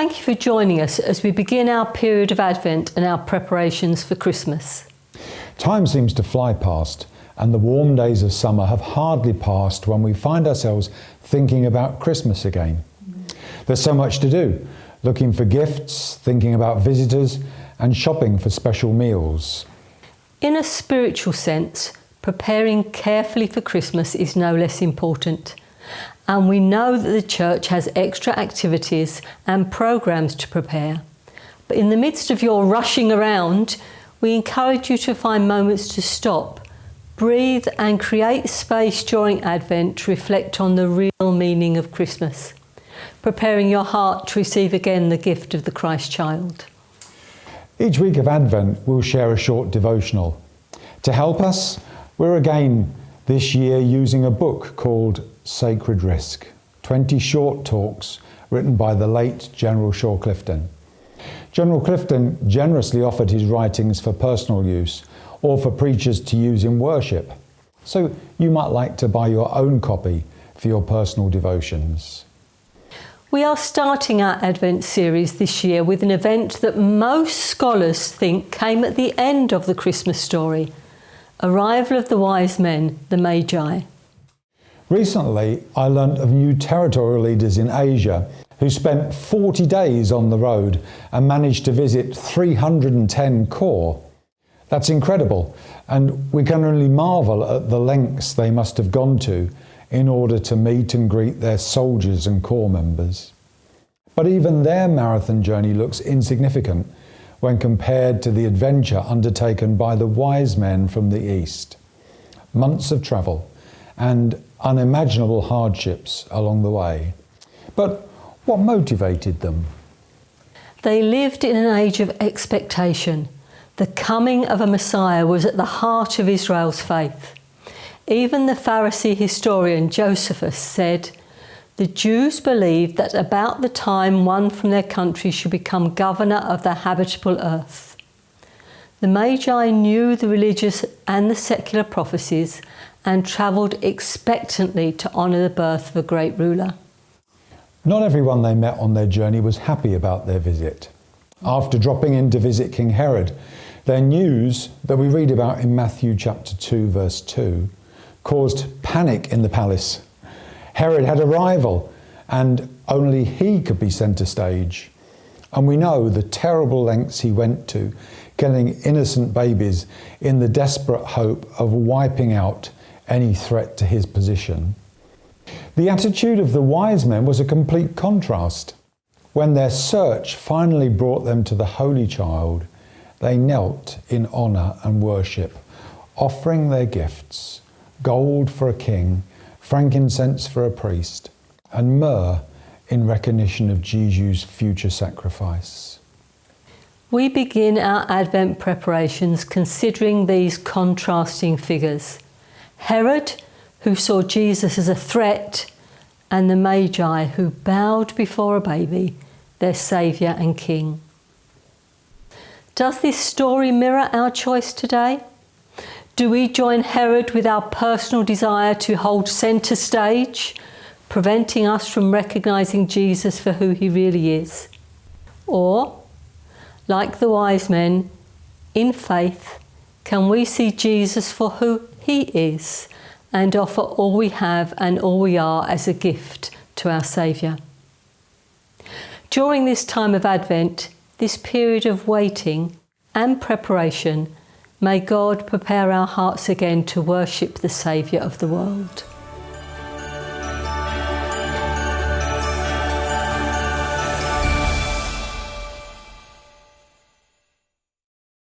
Thank you for joining us as we begin our period of Advent and our preparations for Christmas. Time seems to fly past, and the warm days of summer have hardly passed when we find ourselves thinking about Christmas again. There's so much to do, looking for gifts, thinking about visitors, and shopping for special meals. In a spiritual sense, preparing carefully for Christmas is no less important. And we know that the church has extra activities and programs to prepare. But in the midst of your rushing around, we encourage you to find moments to stop, breathe and create space during Advent to reflect on the real meaning of Christmas, preparing your heart to receive again the gift of the Christ child. Each week of Advent we'll share a short devotional. To help us, we're again this year using a book called Sacred Risk, 20 short talks written by the late General Shaw Clifton. General Clifton generously offered his writings for personal use or for preachers to use in worship. So you might like to buy your own copy for your personal devotions. We are starting our Advent series this year with an event that most scholars think came at the end of the Christmas story: arrival of the wise men, the Magi. Recently, I learnt of new territorial leaders in Asia who spent 40 days on the road and managed to visit 310 corps. That's incredible, and we can only marvel at the lengths they must have gone to in order to meet and greet their soldiers and corps members. But even their marathon journey looks insignificant when compared to the adventure undertaken by the wise men from the East. Months of travel and unimaginable hardships along the way. But what motivated them? They lived in an age of expectation. The coming of a Messiah was at the heart of Israel's faith. Even the Pharisee historian Josephus said, "The Jews believed that about the time one from their country should become governor of the habitable earth." The Magi knew the religious and the secular prophecies and travelled expectantly to honour the birth of a great ruler. Not everyone they met on their journey was happy about their visit. After dropping in to visit King Herod, their news that we read about in Matthew chapter 2 verse 2 caused panic in the palace. Herod had a rival and only he could be centre stage. And we know the terrible lengths he went to, killing innocent babies in the desperate hope of wiping out any threat to his position. The attitude of the wise men was a complete contrast. When their search finally brought them to the Holy Child, they knelt in honour and worship, offering their gifts: gold for a king, frankincense for a priest, and myrrh in recognition of Jesus' future sacrifice. We begin our Advent preparations considering these contrasting figures: Herod, who saw Jesus as a threat, and the Magi, who bowed before a baby, their saviour and king. Does this story mirror our choice today? Do we join Herod with our personal desire to hold centre stage, preventing us from recognising Jesus for who he really is? Or, like the wise men, in faith, can we see Jesus for who he is and offer all we have and all we are as a gift to our Saviour? During this time of Advent, this period of waiting and preparation, may God prepare our hearts again to worship the Saviour of the world.